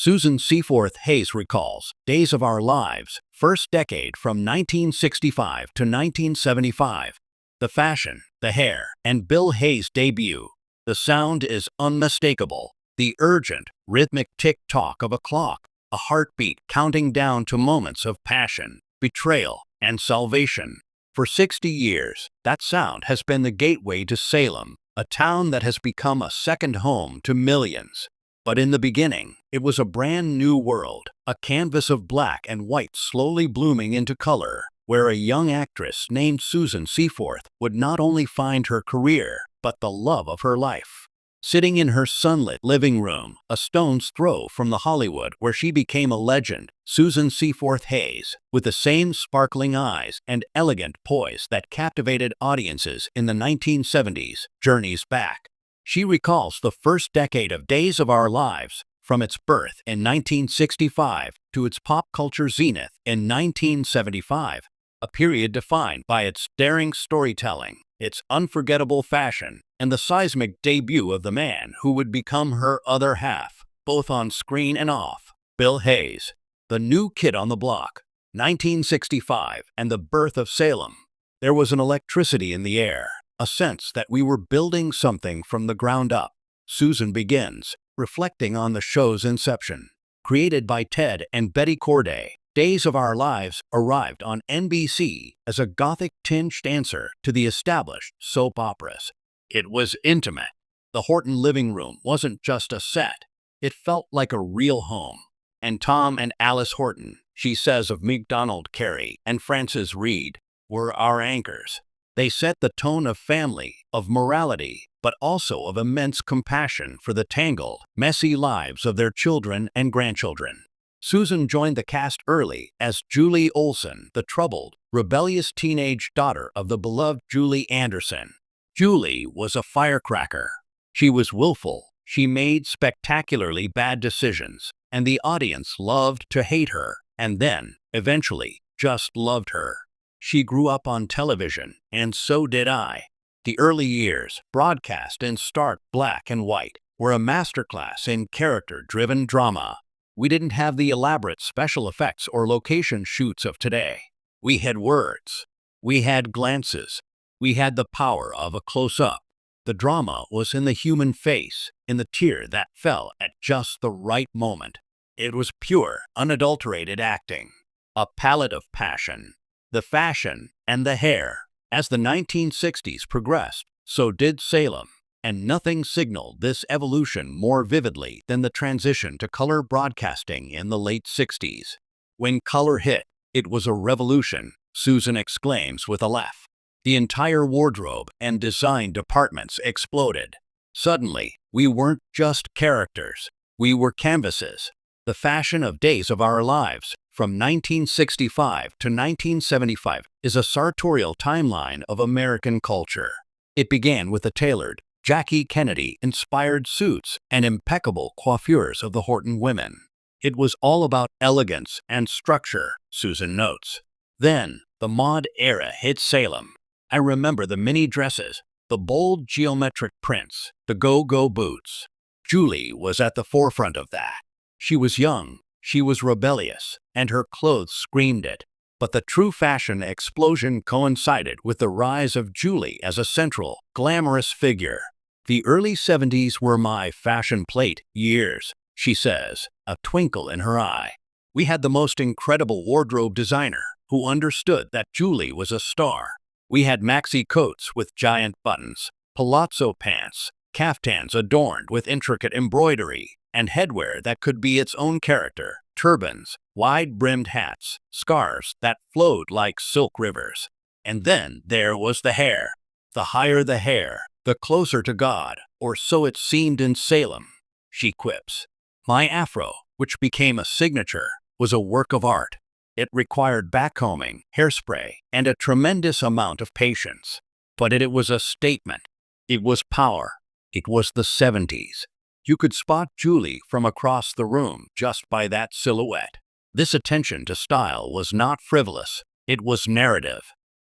Susan Seaforth Hayes recalls Days of Our Lives, first decade from 1965 to 1975. The fashion, the hair, and Bill Hayes' debut. The sound is unmistakable. The urgent, rhythmic tick-tock of a clock, a heartbeat counting down to moments of passion, betrayal, and salvation. For 60 years, that sound has been the gateway to Salem, a town that has become a second home to millions. But in the beginning, it was a brand new world, a canvas of black and white slowly blooming into color, where a young actress named Susan Seaforth would not only find her career, but the love of her life. Sitting in her sunlit living room, a stone's throw from the Hollywood where she became a legend, Susan Seaforth Hayes, with the same sparkling eyes and elegant poise that captivated audiences in the 1970s, journeys back. She recalls the first decade of Days of Our Lives, from its birth in 1965 to its pop culture zenith in 1975, a period defined by its daring storytelling, its unforgettable fashion, and the seismic debut of the man who would become her other half, both on screen and off, Bill Hayes. The New Kid on the Block, 1965, and the birth of Salem. There was an electricity in the air, a sense that we were building something from the ground up. Susan begins, reflecting on the show's inception. Created by Ted and Betty Corday, Days of Our Lives arrived on NBC as a gothic-tinged answer to the established soap operas. It was intimate. The Horton living room wasn't just a set. It felt like a real home. And Tom and Alice Horton, she says of MacDonald Carey and Frances Reed, were our anchors. They set the tone of family, of morality, but also of immense compassion for the tangled, messy lives of their children and grandchildren. Susan joined the cast early as Julie Olson, the troubled, rebellious teenage daughter of the beloved Julie Anderson. Julie was a firecracker. She was willful, she made spectacularly bad decisions, and the audience loved to hate her, and then, eventually, just loved her. She grew up on television, and so did I. The early years, broadcast in stark black and white, were a masterclass in character-driven drama. We didn't have the elaborate special effects or location shoots of today. We had words. We had glances. We had the power of a close-up. The drama was in the human face, in the tear that fell at just the right moment. It was pure, unadulterated acting. A palette of passion. The fashion and the hair. As the 1960s progressed, so did Salem, and nothing signaled this evolution more vividly than the transition to color broadcasting in the late 60s. When color hit, it was a revolution, Susan exclaims with a laugh. The entire wardrobe and design departments exploded. Suddenly, we weren't just characters, we were canvases. The fashion of Days of Our Lives, from 1965 to 1975, is a sartorial timeline of American culture. It began with the tailored, Jackie Kennedy-inspired suits and impeccable coiffures of the Horton women. It was all about elegance and structure, Susan notes. Then, the mod era hit Salem. I remember the mini dresses, the bold geometric prints, the go-go boots. Julie was at the forefront of that. She was young, she was rebellious, and her clothes screamed it. But the true fashion explosion coincided with the rise of Julie as a central, glamorous figure. The early 70s were my fashion plate years, she says, a twinkle in her eye. We had the most incredible wardrobe designer who understood that Julie was a star. We had maxi coats with giant buttons, palazzo pants, caftans adorned with intricate embroidery, and headwear that could be its own character, turbans, wide-brimmed hats, scarves that flowed like silk rivers. And then there was the hair. The higher the hair, the closer to God, or so it seemed in Salem, she quips. My afro, which became a signature, was a work of art. It required backcombing, hairspray, and a tremendous amount of patience. But it was a statement. It was power. It was the 70s. You could spot Julie from across the room just by that silhouette. This attention to style was not frivolous. It was narrative.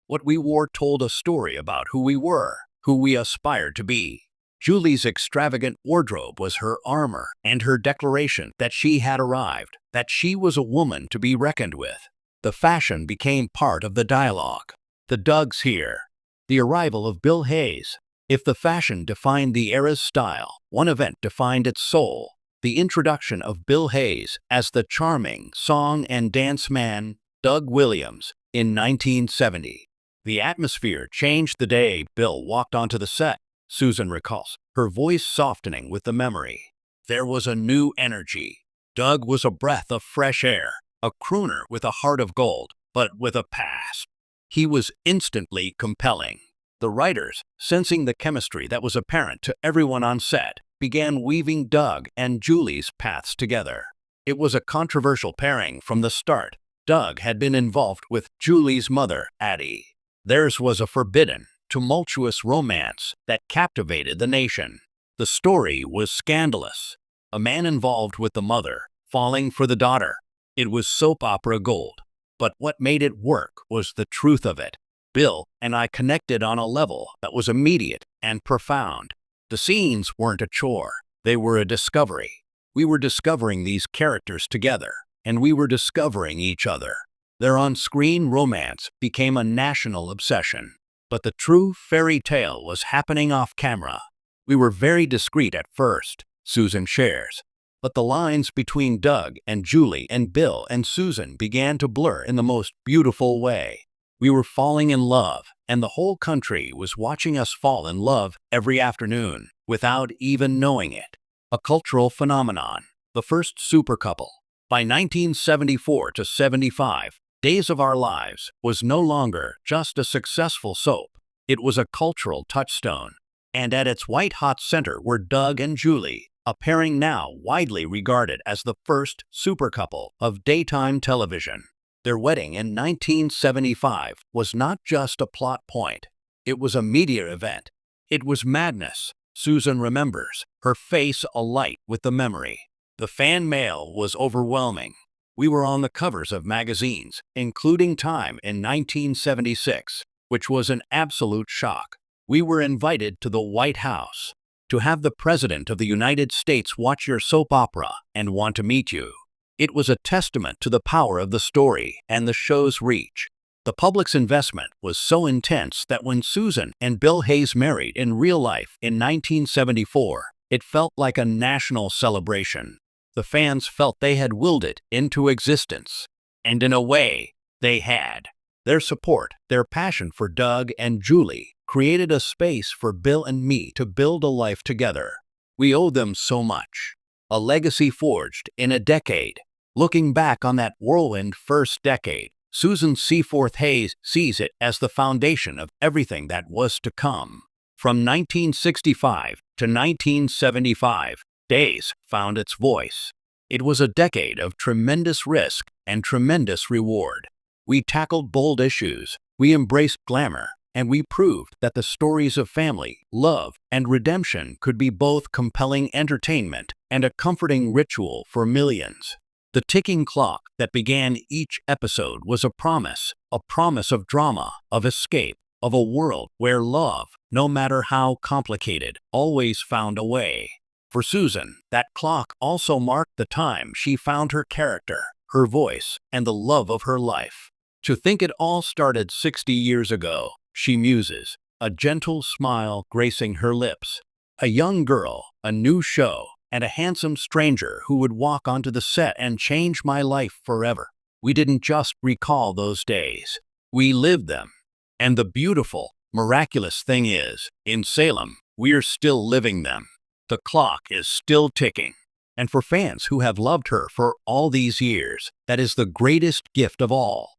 What we wore told a story about who we were, who we aspired to be. Julie's extravagant wardrobe was her armor and her declaration that she had arrived, that she was a woman to be reckoned with. The fashion became part of the dialogue. The Doug's here. The arrival of Bill Hayes. If the fashion defined the era's style, one event defined its soul. The introduction of Bill Hayes as the charming song and dance man, Doug Williams, in 1970. The atmosphere changed the day Bill walked onto the set, Susan recalls, her voice softening with the memory. There was a new energy. Doug was a breath of fresh air, a crooner with a heart of gold, but with a past. He was instantly compelling. The writers, sensing the chemistry that was apparent to everyone on set, began weaving Doug and Julie's paths together. It was a controversial pairing from the start. Doug had been involved with Julie's mother, Addie. Theirs was a forbidden, tumultuous romance that captivated the nation. The story was scandalous. A man involved with the mother, falling for the daughter. It was soap opera gold. But what made it work was the truth of it. Bill and I connected on a level that was immediate and profound. The scenes weren't a chore. They were a discovery. We were discovering these characters together, and we were discovering each other. Their on-screen romance became a national obsession. But the true fairy tale was happening off camera. We were very discreet at first, Susan shares. But the lines between Doug and Julie and Bill and Susan began to blur in the most beautiful way. We were falling in love, and the whole country was watching us fall in love every afternoon, without even knowing it. A cultural phenomenon, the first supercouple. By 1974 to 75, Days of Our Lives was no longer just a successful soap. It was a cultural touchstone. And at its white-hot center were Doug and Julie, a pairing now widely regarded as the first supercouple of daytime television. Their wedding in 1975 was not just a plot point. It was a media event. It was madness, Susan remembers, her face alight with the memory. The fan mail was overwhelming. We were on the covers of magazines, including Time in 1976, which was an absolute shock. We were invited to the White House. To have the President of the United States watch your soap opera and want to meet you. It was a testament to the power of the story and the show's reach. The public's investment was so intense that when Susan and Bill Hayes married in real life in 1974, it felt like a national celebration. The fans felt they had willed it into existence. And in a way, they had. Their support, their passion for Doug and Julie, created a space for Bill and me to build a life together. We owe them so much. A legacy forged in a decade. Looking back on that whirlwind first decade, Susan Seaforth Hayes sees it as the foundation of everything that was to come. From 1965 to 1975, Days found its voice. It was a decade of tremendous risk and tremendous reward. We tackled bold issues, we embraced glamour, and we proved that the stories of family, love, and redemption could be both compelling entertainment and a comforting ritual for millions. The ticking clock that began each episode was a promise of drama, of escape, of a world where love, no matter how complicated, always found a way. For Susan, that clock also marked the time she found her character, her voice, and the love of her life. To think it all started 60 years ago, she muses, a gentle smile gracing her lips. A young girl, a new show, and a handsome stranger who would walk onto the set and change my life forever. We didn't just recall those days. We lived them. And the beautiful, miraculous thing is, in Salem, we're still living them. The clock is still ticking. And for fans who have loved her for all these years, that is the greatest gift of all.